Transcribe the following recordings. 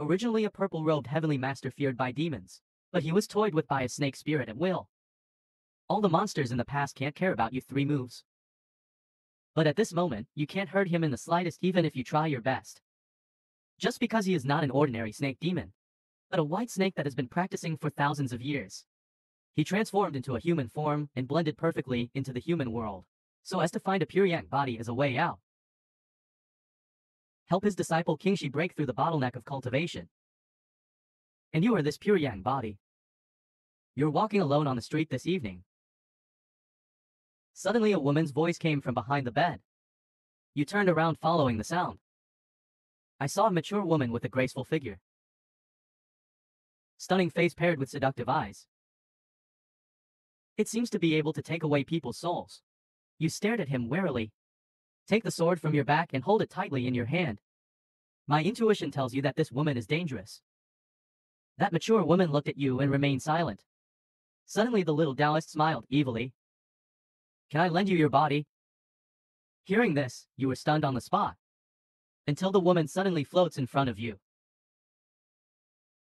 Originally a purple-robed heavenly master feared by demons, but he was toyed with by a snake spirit at will. All the monsters in the past can't care about you 3 moves. But at this moment, you can't hurt him in the slightest even if you try your best. Just because he is not an ordinary snake demon, but a white snake that has been practicing for thousands of years. He transformed into a human form and blended perfectly into the human world, so as to find a pure yang body as a way out. Help his disciple Kingshi break through the bottleneck of cultivation. And you are this pure yang body. You're walking alone on the street this evening. Suddenly a woman's voice came from behind the bed. You turned around following the sound. I saw a mature woman with a graceful figure. Stunning face paired with seductive eyes. It seems to be able to take away people's souls. You stared at him warily. Take the sword from your back and hold it tightly in your hand. My intuition tells you that this woman is dangerous. That mature woman looked at you and remained silent. Suddenly the little Taoist smiled evilly. Can I lend you your body? Hearing this, you were stunned on the spot. Until the woman suddenly floats in front of you.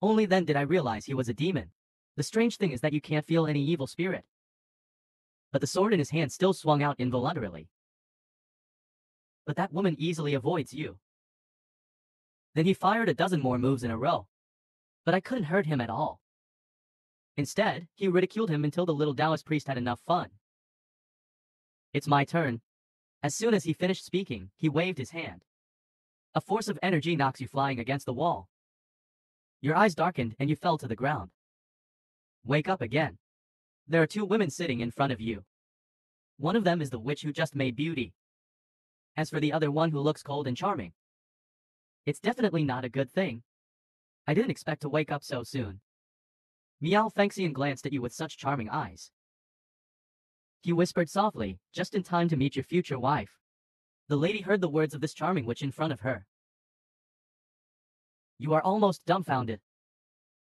Only then did I realize he was a demon. The strange thing is that you can't feel any evil spirit. But the sword in his hand still swung out involuntarily. But that woman easily avoids you. Then he fired a dozen more moves in a row. But I couldn't hurt him at all. Instead, he ridiculed him until the little Taoist priest had enough fun. It's my turn. As soon as he finished speaking, he waved his hand. A force of energy knocks you flying against the wall. Your eyes darkened and you fell to the ground. Wake up again. There are 2 women sitting in front of you. One of them is the witch who just made beauty. As for the other one who looks cold and charming, it's definitely not a good thing. I didn't expect to wake up so soon. Miao Fengxian glanced at you with such charming eyes. He whispered softly, just in time to meet your future wife. The lady heard the words of this charming witch in front of her. You are almost dumbfounded.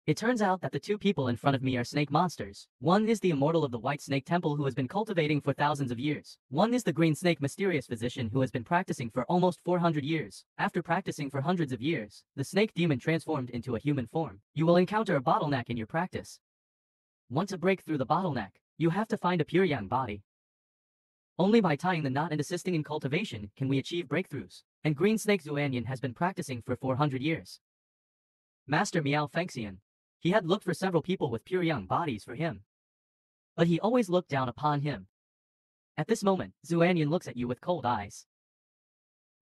It turns out that the 2 people in front of me are snake monsters. One is the immortal of the White Snake Temple who has been cultivating for thousands of years. One is the Green Snake mysterious physician who has been practicing for almost 400 years. After practicing for hundreds of years, the snake demon transformed into a human form. You will encounter a bottleneck in your practice. Want to break through the bottleneck, you have to find a pure yang body. Only by tying the knot and assisting in cultivation can we achieve breakthroughs. And Green Snake Zuanyan has been practicing for 400 years. Master Miao Fengxian. He had looked for several people with pure yang bodies for him. But he always looked down upon him. At this moment, Zuanyan looks at you with cold eyes.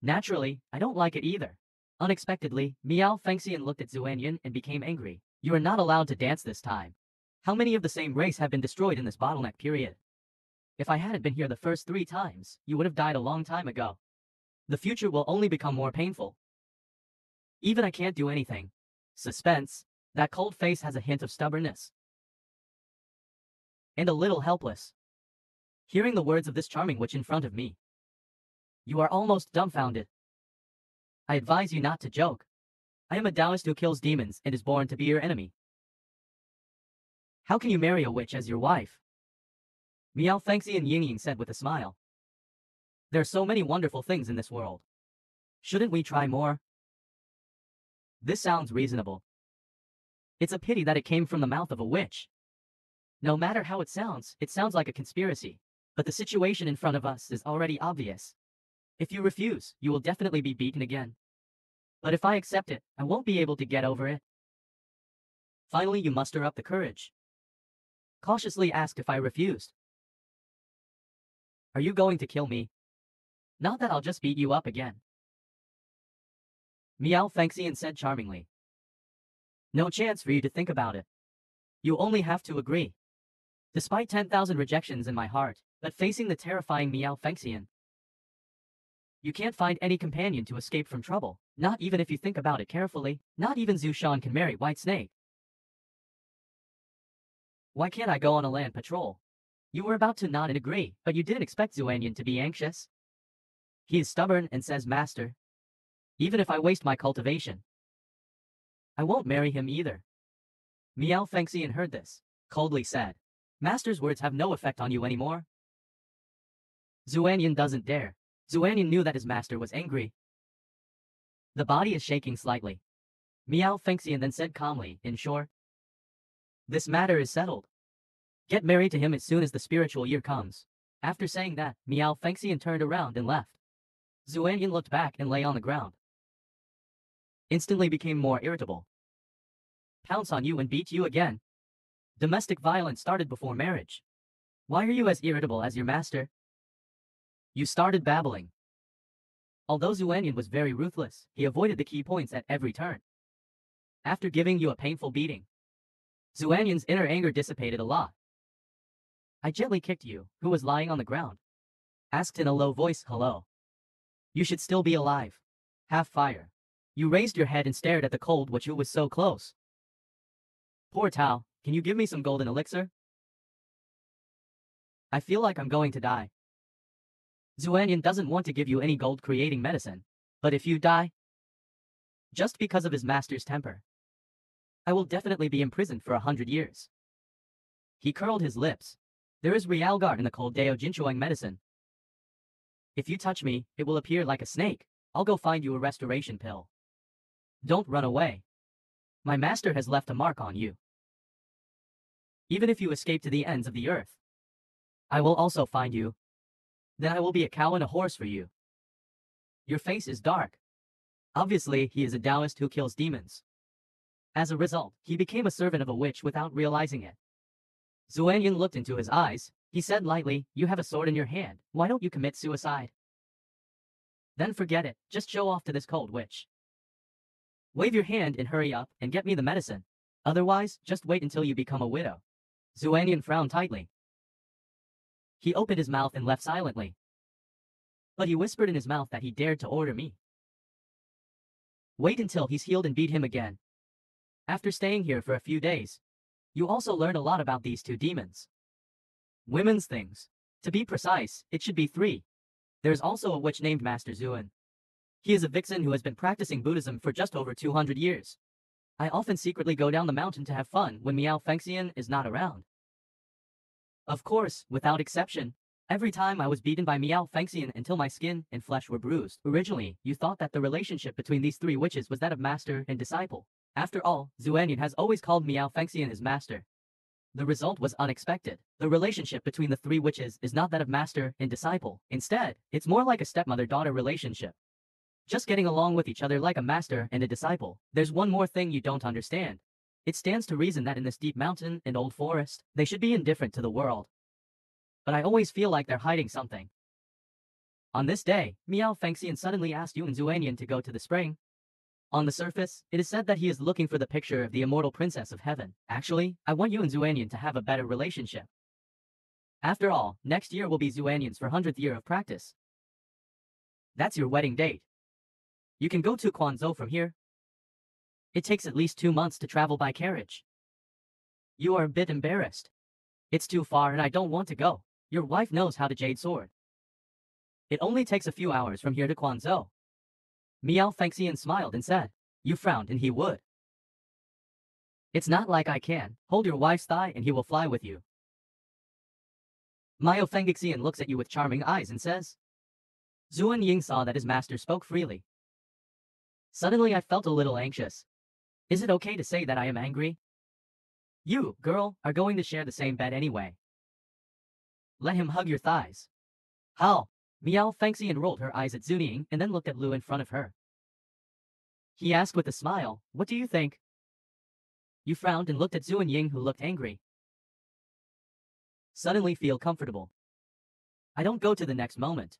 Naturally, I don't like it either. Unexpectedly, Miao Fengxian looked at Zuanyan and became angry. You are not allowed to dance this time. How many of the same race have been destroyed in this bottleneck period? If I hadn't been here the first 3 times, you would have died a long time ago. The future will only become more painful. Even I can't do anything. Suspense. That cold face has a hint of stubbornness. And a little helpless. Hearing the words of this charming witch in front of me, you are almost dumbfounded. I advise you not to joke. I am a Taoist who kills demons and is born to be your enemy. How can you marry a witch as your wife? Miao Fengxian Yingying said with a smile. There are so many wonderful things in this world. Shouldn't we try more? This sounds reasonable. It's a pity that it came from the mouth of a witch. No matter how it sounds like a conspiracy. But the situation in front of us is already obvious. If you refuse, you will definitely be beaten again. But if I accept it, I won't be able to get over it. Finally, you muster up the courage. Cautiously asked if I refused. Are you going to kill me? Not that I'll just beat you up again. Miao Fengxian said charmingly. No chance for you to think about it. You only have to agree. Despite 10,000 rejections in my heart, but facing the terrifying Miao Fengxian, you can't find any companion to escape from trouble, not even if you think about it carefully. Not even Zhu Shan can marry White Snake. Why can't I go on a land patrol? You were about to nod and agree, but you didn't expect Zuanyan to be anxious. He is stubborn and says, Master, even if I waste my cultivation, I won't marry him either. Miao Fengxian heard this, coldly said, Master's words have no effect on you anymore. Zuanyan doesn't dare. Zuanyan knew that his master was angry. The body is shaking slightly. Miao Fengxian then said calmly, in short, this matter is settled. Get married to him as soon as the spiritual year comes. After saying that, Miao Fengxian turned around and left. Zuanyan looked back and lay on the ground. Instantly became more irritable. Pounce on you and beat you again. Domestic violence started before marriage. Why are you as irritable as your master? You started babbling. Although Zuanyan was very ruthless, he avoided the key points at every turn. After giving you a painful beating, Zuanyan's inner anger dissipated a lot. I gently kicked you, who was lying on the ground. Asked in a low voice, hello. You should still be alive. Have fire. You raised your head and stared at the cold which was so close. Poor Tao, can you give me some golden elixir? I feel like I'm going to die. Zuanyan doesn't want to give you any gold creating medicine, but if you die, just because of his master's temper, I will definitely be imprisoned for 100 years. He curled his lips. There is Realgard in the cold Dao Jinchuang medicine. If you touch me, it will appear like a snake. I'll go find you a restoration pill. Don't run away. My master has left a mark on you. Even if you escape to the ends of the earth, I will also find you. Then I will be a cow and a horse for you. Your face is dark. Obviously, he is a Taoist who kills demons. As a result, he became a servant of a witch without realizing it. Zuanyan looked into his eyes. He said lightly, you have a sword in your hand. Why don't you commit suicide? Then forget it. Just show off to this cold witch. Wave your hand and hurry up and get me the medicine. Otherwise, just wait until you become a widow. Zuanyan frowned tightly. He opened his mouth and left silently. But he whispered in his mouth that he dared to order me. Wait until he's healed and beat him again. After staying here for a few days, you also learn a lot about these two demons. Women's things. To be precise, it should be 3. There's also a witch named Master Zuan. He is a vixen who has been practicing Buddhism for just over 200 years. I often secretly go down the mountain to have fun when Miao Fengxian is not around. Of course, without exception, every time I was beaten by Miao Fengxian until my skin and flesh were bruised. Originally, you thought that the relationship between these 3 witches was that of master and disciple. After all, Zuanyan has always called Miao Fengxian his master. The result was unexpected. The relationship between the 3 witches is not that of master and disciple. Instead, it's more like a stepmother-daughter relationship. Just getting along with each other like a master and a disciple. There's one more thing you don't understand. It stands to reason that in this deep mountain and old forest, they should be indifferent to the world. But I always feel like they're hiding something. On this day, Miao Fengxian suddenly asked Yu and Zuanyan to go to the spring. On the surface, it is said that he is looking for the picture of the immortal princess of heaven. Actually, I want Yu and Zuanyan to have a better relationship. After all, next year will be Zuanyan's 400th year of practice. That's your wedding date. You can go to Quanzhou from here. It takes at least 2 months to travel by carriage. You are a bit embarrassed. It's too far and I don't want to go. Your wife knows how to jade sword. It only takes a few hours from here to Quanzhou. Miao Fengxian smiled and said, you frowned and he would. It's not like I can. Hold your wife's thigh and he will fly with you. Miao Fengxian looks at you with charming eyes and says. Zuan Ying saw that his master spoke freely. Suddenly I felt a little anxious. Is it okay to say that I am angry? You, girl, are going to share the same bed anyway. Let him hug your thighs. How? Miao Fengxian rolled her eyes at Zunying and then looked at Lu in front of her. He asked with a smile, what do you think? You frowned and looked at Zuan Ying who looked angry. Suddenly feel comfortable. I don't go to the next moment.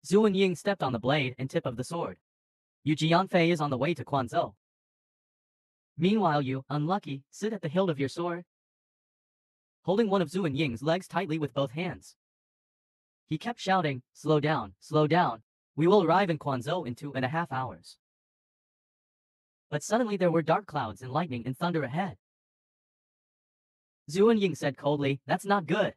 Zuan Ying stepped on the blade and tip of the sword. Yu Jianfei is on the way to Quanzhou. Meanwhile you, unlucky, sit at the hilt of your sword, holding one of Zuan Ying's legs tightly with both hands. He kept shouting, slow down, we will arrive in Quanzhou in 2.5 hours. But suddenly there were dark clouds and lightning and thunder ahead. Zuan Ying said coldly, that's not good.